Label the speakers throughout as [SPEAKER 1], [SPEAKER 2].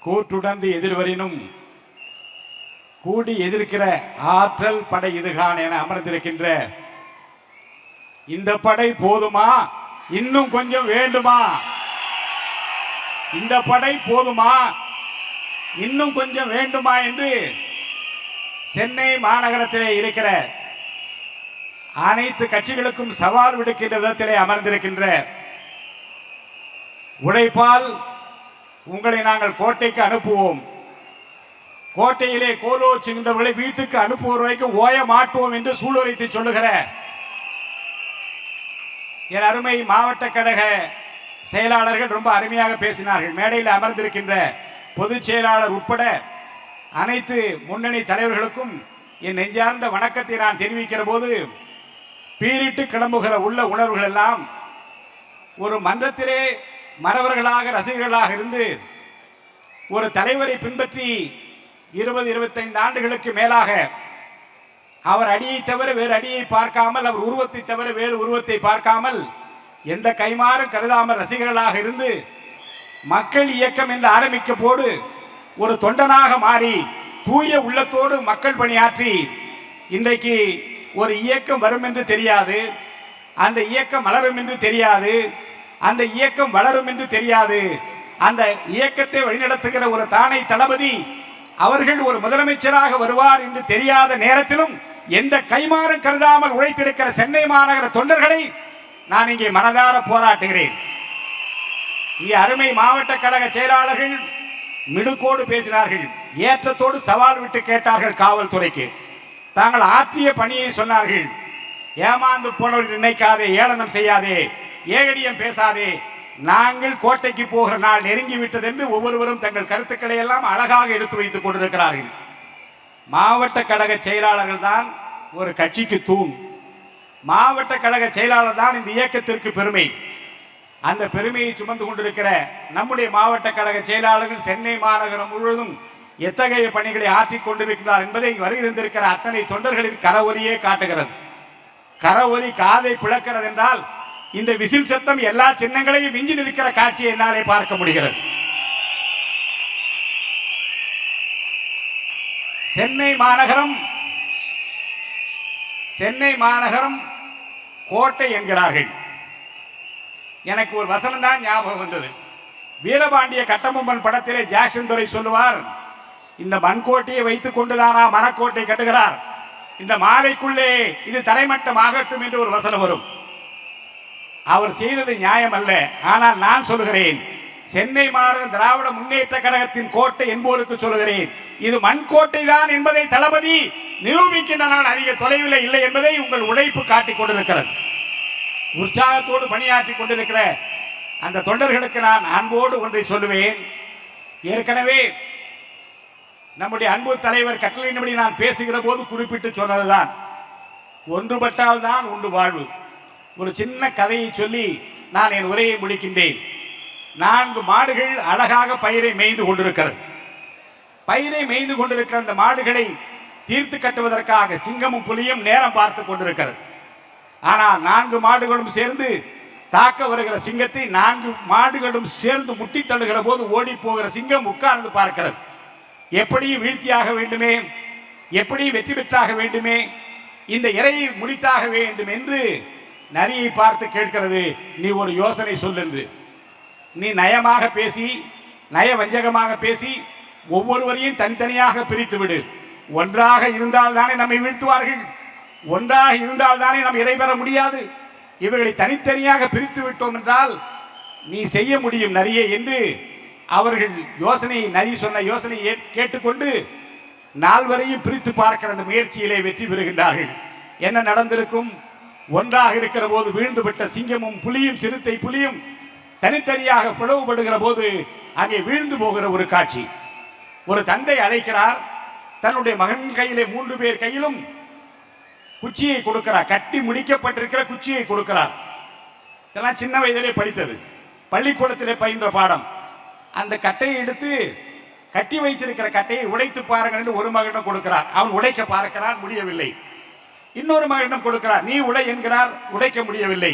[SPEAKER 1] கூட்டுடந்து எதிர்வரினும் கூடி எதிர்க்கிற ஆற்றல் படை இதுகான் என அமர்ந்திருக்கின்ற இந்த படை போதுமா, இன்னும் கொஞ்சம் வேண்டுமா? இந்த படை போதுமா, இன்னும் கொஞ்சம் வேண்டுமா என்று சென்னை மாநகரத்திலே இருக்கிற அனைத்து கட்சிகளுக்கும் சவால் விடுக்கின்ற விதத்திலே அமர்ந்திருக்கின்ற உழைப்பால் உங்களை நாங்கள் கோட்டைக்கு அனுப்புவோம், கோட்டையிலே கோலோச்சுகின்றவர்களை வீட்டுக்கு அனுப்புவோர் வரைக்கும் ஓய மாட்டுவோம் என்று சூளுரைத்து சொல்லுகிற என் அருமை மாவட்ட கழக செயலாளர்கள் ரொம்ப அருமையாக பேசினார்கள். மேடையில் அமர்ந்திருக்கின்ற பொதுச் செயலாளர் உட்பட அனைத்து முன்னணி தலைவர்களுக்கும் என் நெஞ்சார்ந்த வணக்கத்தை நான் தெரிவிக்கிற போது பீரிட்டு கிளம்புகிற உள்ள உணர்வுகள் எல்லாம் ஒரு மன்றத்திலே மறவர்களாக ரசிகர்களாக இருந்து ஒரு தலைவரை பின்பற்றி 20-25 ஆண்டுகளுக்கு மேலாக அவர் அடியை தவிர வேறு அடியை பார்க்காமல், அவர் உருவத்தை தவிர வேறு உருவத்தை பார்க்காமல், எந்த கைமாறும் கருதாமல் ரசிகர்களாக இருந்து மக்கள் இயக்கம் என்று ஆரம்பிக்க போது ஒரு தொண்டனாக மாறி தூய உள்ளத்தோடு மக்கள் பணியாற்றி இன்றைக்கு ஒரு இயக்கம் வரும் என்று தெரியாது, அந்த இயக்கம் மலரும் என்று தெரியாது, அந்த இயக்கம் வளரும் என்று தெரியாது, அந்த இயக்கத்தை வழிநடத்துகிற ஒரு தானை தளபதி அவர்கள் ஒரு முதலமைச்சராக வருவார் என்று தெரியாத நேரத்திலும் எந்த கைமாறும் கருதாமல் உழைத்திருக்கிற சென்னை மாநகர தொண்டர்களை நான் இங்கே மனதார போராட்டுகிறேன். இங்கே அருமை மாவட்ட கழக செயலாளர்கள் மிடுக்கோடு பேசினார்கள், ஏற்றத்தோடு சவால் விட்டு கேட்டார்கள். காவல்துறைக்கு தாங்கள் ஆற்றிய பணியை சொன்னார்கள். ஏமாந்து போனவர்கள் நினைக்காதே, ஏளனம் செய்யாதே, ஏகடியம் பேசாதே, நாங்கள் கோட்டைக்கு போகிற நாள் நெருங்கிவிட்டது என்று ஒவ்வொருவரும் தங்கள் கருத்துக்களை எல்லாம் அழகாக எடுத்து வைத்துக் கொண்டிருக்கிறார்கள். மாவட்ட கழக செயலாளர்கள் தான் ஒரு கட்சிக்கு தூண், மாவட்ட கழக செயலாளர் தான் இந்த இயக்கத்திற்கு பெருமை. அந்த பெருமையை சுமந்து கொண்டிருக்கிற நம்முடைய மாவட்ட கழக செயலாளர்கள் சென்னை மாநகரம் முழுவதும் எத்தகைய பணிகளை ஆற்றிக் கொண்டிருக்கிறார் என்பதை வருகின்றிருக்கிற அத்தனை தொண்டர்களின் கரவொலியே காட்டுகிறது. கரவொலி காதை பிளக்கிறது என்றால் இந்த விசில் சத்தம் எல்லா சின்னங்களையும் விஞ்சி நிற்கிற காட்சியை என்னாலே பார்க்க முடிகிறது. சென்னை மாநகரம் கோட்டை என்கிறார்கள். எனக்கு ஒரு வசனம் தான் ஞாபகம் வந்தது. வீரபாண்டிய கட்டபொம்மன் படத்திலே ஜாக்சன் துரை சொல்லுவார், இந்த மண்கோட்டையை வைத்துக் கொண்டுதானா மணக்கோட்டை கட்டுகிறார், இந்த மாலைக்குள்ளே இது தரைமட்டம் ஆகட்டும் என்று ஒரு வசனம் வரும். அவர் செய்தது நியாயம் அல்ல. ஆனால் நான் சொல்லுகிறேன், சென்னை மாநகர திராவிட முன்னேற்ற கழகத்தின் கோட்டை என்போருக்கு சொல்லுகிறேன், இது மண்கோட்டை தான் என்பதை தளபதி நிரூபிக்கின்ற நாள் அதிக தொலைவில் இல்லை என்பதை உங்கள் உழைப்பு காட்டிக் கொண்டிருக்கிறது. உற்சாகத்தோடு பணியாற்றி கொண்டிருக்கிற அந்த தொண்டர்களுக்கு நான் அன்போடு ஒன்றை சொல்லுவேன். ஏற்கனவே நம்முடைய அன்பு தலைவர் கட்டளையின்படி நான் பேசுகிற போது குறிப்பிட்டு சொன்னதுதான், ஒன்றுபட்டால் தான் உண்டு வாழ்வு. ஒரு சின்ன கதையை சொல்லி நான் என் உரையை முடிக்கின்றேன். 4 மாடுகள் அழகாக பயிரை மேய்ந்து கொண்டிருக்கிறது. பயிரை மேய்ந்து கொண்டிருக்கிற அந்த மாடுகளை தீர்த்து கட்டுவதற்காக சிங்கமும் புலியும் நேரம் பார்த்து கொண்டிருக்கிறது. ஆனால் 4 மாடுகளும் சேர்ந்து தாக்க வருகிற சிங்கத்தை 4 மாடுகளும் சேர்ந்து முட்டி தள்ளுகிற போது ஓடி போகிற சிங்கம் உட்கார்ந்து பார்க்கிறது. எப்படி வீழ்த்தியாக வேண்டுமே, எப்படி வெற்றி பெற்றாக வேண்டுமே, இந்த இறையை முடித்தாக வேண்டும் என்று நரியை பார்த்து கேட்கிறது, நீ ஒரு யோசனை சொல் என்று. நீ நயமாக பேசி, நய வஞ்சகமாக பேசி ஒவ்வொருவரையும் தனித்தனியாக பிரித்து விடு. ஒன்றாக இருந்தால் தானே நம்மை வீழ்த்துவார்கள், ஒன்றாக இருந்தால் தானே நாம் இறை பெற முடியாது. இவர்களை தனித்தனியாக பிரித்து விட்டோம் என்றால் நீ செய்ய முடியும் நரியே என்று அவர்கள் யோசனை, நரி சொன்ன யோசனையை கேட்டுக்கொண்டு 4வரையும் பிரித்து பார்க்கிற அந்த முயற்சியிலே வெற்றி பெறுகின்றார்கள். என்ன நடந்திருக்கும்? ஒன்றாக இருக்கிற போது வீழ்ந்துவிட்ட சிங்கமும் புலியும் சிறுத்தை புலியும் தனித்தனியாக பிளவுபடுகிற போது அங்கே வீழ்ந்து போகிற ஒரு காட்சி. ஒரு தந்தை அழைக்கிறார், தன்னுடைய மகன் கையிலே 3 பேர் கையிலும் குச்சியை கொடுக்கிறார், கட்டி முடிக்கப்பட்டிருக்கிற குச்சியை கொடுக்கிறார். இதெல்லாம் சின்ன வயதிலே படித்தது, பள்ளிக்கூடத்திலே பயின்ற பாடம். அந்த கட்டையை எடுத்து கட்டி வைத்திருக்கிற கட்டையை உடைத்து பாருங்கள் என்று ஒரு மகனிடம் கொடுக்கிறார். அவன் உடைக்க பார்க்கிறான், முடியவில்லை. இன்னொரு மகனிடம் கொடுக்கிறார், நீ உடை என்கிறார், உடைக்க முடியவில்லை.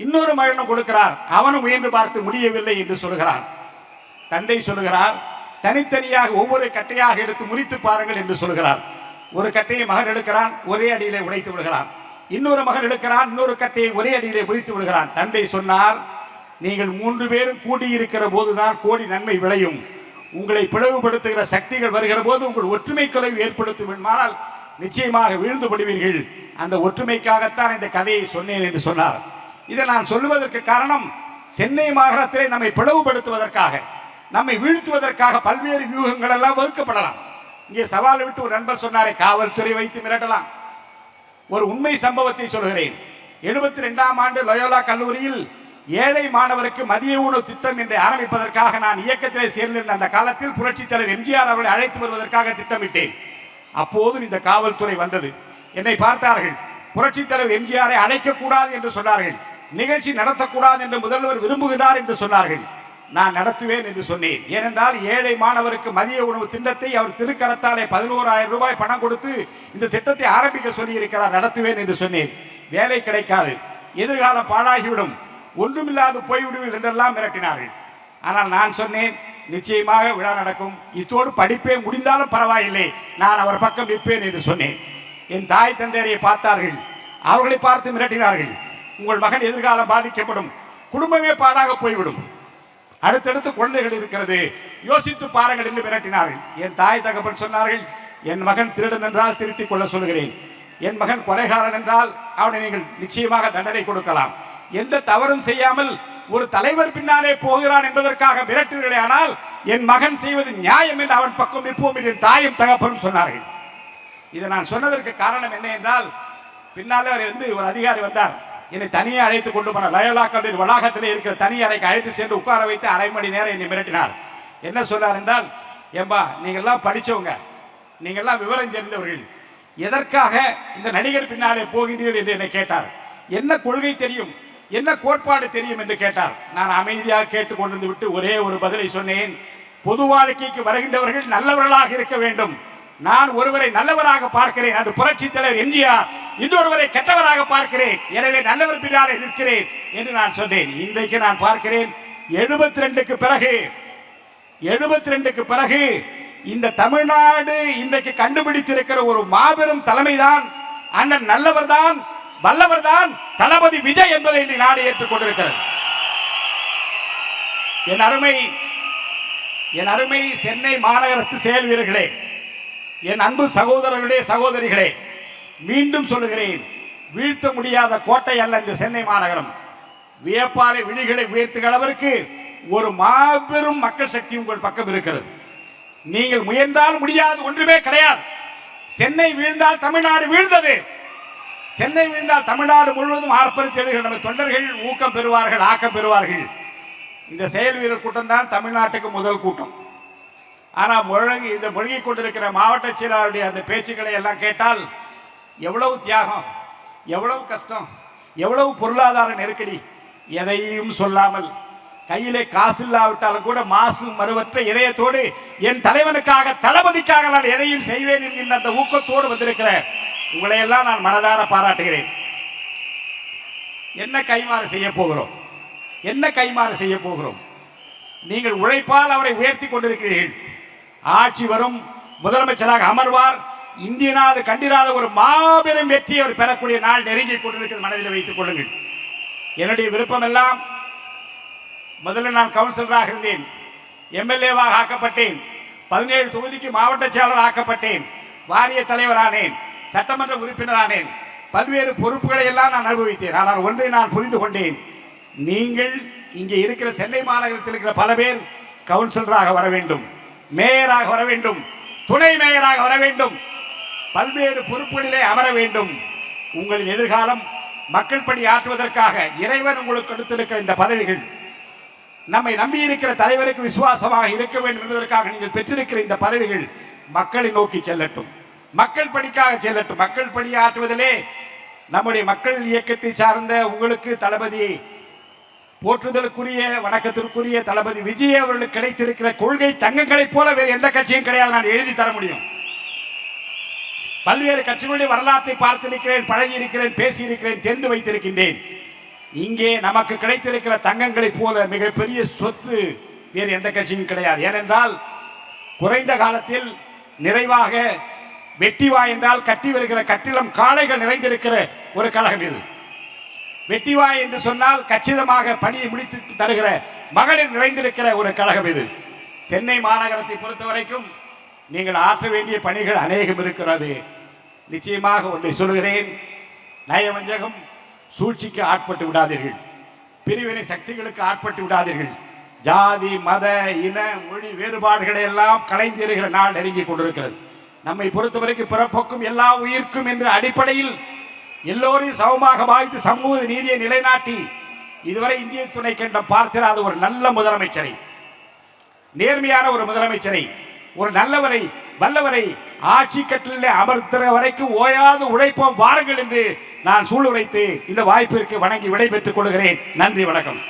[SPEAKER 1] இன்னொரு மகனிடம் கொடுக்கிறார், அவனும் முயன்று பார்த்து முடியவில்லை என்று சொல்கிறார். தந்தை சொல்லுகிறார், தனித்தனியாக ஒவ்வொரு கட்டையாக எடுத்து முறித்து பாருங்கள் என்று சொல்கிறார். ஒரு கட்டையை மகன் எடுக்கிறான், ஒரே அடியிலே உடைத்து விடுகிறான். இன்னொரு மகன் எடுக்கிறான், இன்னொரு கட்டையை ஒரே அடியிலே முறித்து விடுகிறான். தந்தை சொன்னார், நீங்கள் 3 பேரும் கூடியிருக்கிற போதுதான் கோடி நன்மை விளையும். உங்களை பிளவுபடுத்துகிற சக்திகள் வருகிற போது உங்கள் ஒற்றுமை குறைவு ஏற்படுத்தும் என்றால் நிச்சயமாக வீழ்ந்து படுவீர்கள். அந்த ஒற்றுமைக்காகத்தான் இந்த கதையை சொன்னேன் என்று சொன்னார். இதை நான் சொல்லுவதற்கு காரணம், சென்னை மாநகரத்திலே நம்மை பிளவுபடுத்துவதற்காக, நம்மை வீழ்த்துவதற்காக பல்வேறு வியூகங்கள் எல்லாம் வகுக்கப்படலாம். இங்கே சவால் விட்டு ஒரு நண்பர் சொன்னாரே, காவல்துறை வைத்து மிரட்டலாம். ஒரு உண்மை சம்பவத்தை சொல்கிறேன். 72ஆம் ஆண்டு லயோலா கல்லூரியில் ஏழை மாணவருக்கு மதிய உணவு திட்டம் என்று ஆரம்பிப்பதற்காக நான் இயக்கத்திலே சேர்ந்திருந்த அந்த காலத்தில் புரட்சித் தலைவர் எம்ஜிஆர் அவர்களை அழைத்து வருவதற்காக திட்டமிட்டேன். அப்போதும் இந்த காவல்துறை வந்தது. என்னை பார்த்தார்கள். புரட்சித் தலைவர் எம்ஜிஆரை அழைக்கக்கூடாது என்று சொன்னார்கள். நிகழ்ச்சி நடத்தக்கூடாது என்று முதல்வர் விரும்புகிறார் என்று சொன்னார்கள். நான் நடத்துவேன் என்று சொன்னேன். ஏனென்றால் ஏழை மாணவருக்கு மதிய உணவு திட்டத்தை அவர் திருக்கரத்தாலே 11,000 ரூபாய் பணம் கொடுத்து இந்த திட்டத்தை ஆரம்பிக்க சொல்லி இருக்கிறார். நடத்துவேன் என்று சொன்னேன். வேலை கிடைக்காது, எதிர்காலம் பாழாகிவிடும், ஒன்றுமில்லாது போய்விடுவீர்கள் என்றெல்லாம் மிரட்டினார்கள். ஆனால் நான் சொன்னேன், நிச்சயமாக விழா நடக்கும், இதோடு படிப்பே முடிந்தாலும் பரவாயில்லை, நான் அவர் பக்கம் நிற்பேன் என்று சொன்னேன். என் தாய் தந்தையரை பார்த்தார்கள். அவர்களை பார்த்து மிரட்டினார்கள். உங்கள் மகன் எதிர்காலம் பாதிக்கப்படும், குடும்பமே பாழாக போய்விடும், அடுத்தடுத்து குழந்தைகள் இருக்கிறது, யோசித்து பாருங்கள் என்று மிரட்டினார்கள். என் தாய் தகப்பன் சொன்னார்கள், என் மகன் திருடன் என்றால் திருத்திக் கொள்ள சொல்கிறேன், என் மகன் கொலைகாரன் என்றால் அவனை நீங்கள் நிச்சயமாக தண்டனை கொடுக்கலாம், எந்த தவறும் செய்யாமல் ஒரு தலைவர் பின்னாலே போகிறான் என்பதற்காக மிரட்டுவீர்களே, ஆனால் என் மகன் செய்வது நியாயம் என்று அவன் பக்கம் நிற்போம் என்று என் தாயும் தகப்பனும் சொன்னார்கள். இதை நான் சொன்னதற்கு காரணம் என்ன என்றால், பின்னாலே ஒரு அதிகாரி வந்தார். என்னை தனியே அழைத்து கொண்டு போனார். லயோலா கல்லூரி வளாகத்திலே இருக்கிற தனி அறைக்கு அழைத்து சென்று உட்கார வைத்து அரை மணி நேரம் என்னை மிரட்டினார். என்ன சொன்னார் என்றால், ஏம்பா நீங்கள்லாம் படித்தவங்க, நீங்கள்லாம் விவரம் தெரிந்தவர்கள், எதற்காக இந்த நடிகர் பின்னாலே போகிறீர்கள் என்று என்னை கேட்டார். என்ன கொள்கை தெரியும், என்ன கோட்பாடு தெரியும் என்று கேட்டார். நான் அமைதியாக கேட்டுக்கொண்டு விட்டு ஒரே ஒரு பதிலை சொன்னேன். பொது வாழ்க்கைக்கு வருகின்றவர்கள் நல்லவர்களாக இருக்க வேண்டும். நான் ஒருவரை நல்லவராக பார்க்கிறேன், அது புரட்சித் தலைவர் எம்ஜிஆர். இன்னொருவரை கெட்டவராக பார்க்கிறேன், எனவே நல்லவர் பின்னாலே நிற்கிறேன் என்று நான் சொன்னேன். இன்றைக்கு நான் பார்க்கிறேன், 72க்கு பிறகு இந்த தமிழ்நாடு இன்றைக்கு கண்டுபிடித்திருக்கிற ஒரு மாபெரும் தலைமைதான், அண்ணன் நல்லவர் தான், வல்லவர் தான் தளபதி விஜய் என்பதை இந்த நாடு ஏற்றுக்கொண்டிருக்கிறது. என் அருமை சென்னை மாநகரத்து செயல் வீரர்களே, என் அன்பு சகோதரர்களே, சகோதரிகளே, மீண்டும் சொல்லுகிறேன், வீழ்த்த முடியாத கோட்டை அல்ல இந்த சென்னை மாநகரம். வியப்பாலை விழிகளை உயர்த்துகிற அளவிற்கு ஒரு மாபெரும் மக்கள் சக்தி உங்கள் பக்கம் இருக்கிறது. நீங்கள் முயன்றால் முடியாது ஒன்றுமே கிடையாது. சென்னை வீழ்ந்தால் தமிழ்நாடு வீழ்ந்தது. சென்னை வீழ்ந்தால் தமிழ்நாடு முழுவதும் ஆர்ப்பரித்து எழுகிற நம்ம தொண்டர்கள் ஊக்கம் பெறுவார்கள், ஆக்கம் பெறுவார்கள். இந்த செயல் வீரர் கூட்டம் தான் தமிழ்நாட்டுக்கு முதல் கூட்டம். ஆனால் இந்த முழுகி கொண்டிருக்கிற மாவட்ட செயலாளருடைய அந்த பேச்சுக்களை எல்லாம் கேட்டால் எவ்வளவு தியாகம், எவ்வளவு கஷ்டம், எவ்வளவு பொருளாதார நெருக்கடி, எதையும் சொல்லாமல் கையிலே காசு இல்லாவிட்டாலும் கூட மாசு மறுவற்ற இதயத்தோடு என் தலைவனுக்காக, தளபதிக்காக நான் எதையும் செய்வேன் என்கின்ற அந்த ஊக்கத்தோடு வந்திருக்கிற உங்களை எல்லாம் நான் மனதார பாராட்டுகிறேன். என்ன கைமாறு செய்ய போகிறோம், என்ன கைமாறு செய்ய போகிறோம்? நீங்கள் உழைப்பால் அவரை உயர்த்தி கொண்டிருக்கிறீர்கள். ஆட்சி வரும், முதலமைச்சராக அமர்வார், இந்திய நாடு கண்டிராத ஒரு மாபெரும் வெற்றியை அவர் பெறக்கூடிய நாள் நெருங்கிக் கொண்டிருக்கிறது, மனதில் வைத்துக் கொள்ளுங்கள். என்னுடைய விருப்பம் எல்லாம், முதல்ல நான் கவுன்சிலராக இருந்தேன், எம்எல்ஏவாக ஆக்கப்பட்டேன், 17 தொகுதிக்கு மாவட்ட செயலாளர் ஆக்கப்பட்டேன், வாரிய தலைவரானேன், சட்டமன்ற உறுப்பினரானேன், பல்வேறு பொறுப்புகளை எல்லாம் நான் அனுபவித்தேன். ஆனால் ஒன்றை நான் புரிந்து கொண்டேன், நீங்கள் இங்கே இருக்கிற சென்னை மாநகரத்தில் இருக்கிற பல பேர் கவுன்சிலராக வர வேண்டும், மேயராக வர வேண்டும், துணை மேயராக வர வேண்டும், பல்வேறு பொறுப்புகளிலே அமர வேண்டும். உங்களின் எதிர்காலம் மக்கள் பணி ஆற்றுவதற்காக இறைவன் உங்களுக்கு கொடுத்திருக்கிற இந்த பதவிகள், நம்மை நம்பி இருக்கிற தலைவருக்கு விசுவாசமாக இருக்க வேண்டும் என்பதற்காக நீங்கள் பெற்றிருக்கிற இந்த பதவிகள் மக்களை நோக்கி செல்லட்டும், மக்கள் பணிக்காக செல்லட்டும். மக்கள் பணி ஆற்றுவதிலே நம்முடைய மக்கள் இயக்கத்தை சார்ந்த உங்களுக்கு தளபதி, போற்றுதலுக்குரிய வணக்கத்திற்குரிய தளபதி விஜய் அவர்களுக்கு கிடைத்திருக்கிற கொள்கை தங்கங்களைப் போல வேறு எந்த கட்சியும் கிடையாது. நான் எழுதி தர முடியும். பல்வேறு கட்சிகளுடைய வரலாற்றை பார்த்திருக்கிறேன், பழகி இருக்கிறேன், பேசி இருக்கிறேன், தெரிந்து வைத்திருக்கின்றேன். இங்கே நமக்கு கிடைத்திருக்கிற தங்கங்களைப் போல மிகப்பெரிய சொத்து வேறு எந்த கட்சியும் கிடையாது. ஏனென்றால் குறைந்த காலத்தில் நிறைவாக வெட்டிவா என்றால் கட்டி வருகிற கட்டிடம் காளைகள் நிறைந்திருக்கிற ஒரு கழகம் இது. வெட்டிவா என்று சொன்னால் கச்சிதமாக பணியை முடித்து தருகிற மகளிர் நிறைந்திருக்கிற ஒரு கழகம் இது. சென்னை மாநகரத்தை பொறுத்த வரைக்கும் நீங்கள் ஆற்ற வேண்டிய பணிகள் அநேகம் இருக்கிறது. நிச்சயமாக ஒன்றை சொல்கிறேன், நயவஞ்சகம் சூழ்ச்சிக்கு ஆட்பட்டு விடாதீர்கள், பிரிவினை சக்திகளுக்கு ஆட்பட்டு விடாதீர்கள். ஜாதி மத இன மொழி வேறுபாடுகளை எல்லாம் களைந்திருக்கிற நாள் நெருங்கி கொண்டிருக்கிறது. நம்மை பொறுத்தவரைக்கும் பிறப்புக்கும் எல்லா உயிர்க்கும் என்ற அடிப்படையில் எல்லோரையும் சமமாக பாதித்து சமூக நீதியை நிலைநாட்டி இதுவரை இந்திய துணை கண்டம் பார்த்திராத ஒரு நல்ல முதலமைச்சரை, நேர்மையான ஒரு முதலமைச்சரை, ஒரு நல்லவரை வல்லவரை ஆட்சி கட்டிலே அமர்த்துற வரைக்கும் ஓயாது உழைப்போம் வாருங்கள் என்று நான் சூளுரைத்து இந்த வாய்ப்பிற்கு வணங்கி விடைபெற்றுக் கொள்கிறேன். நன்றி, வணக்கம்.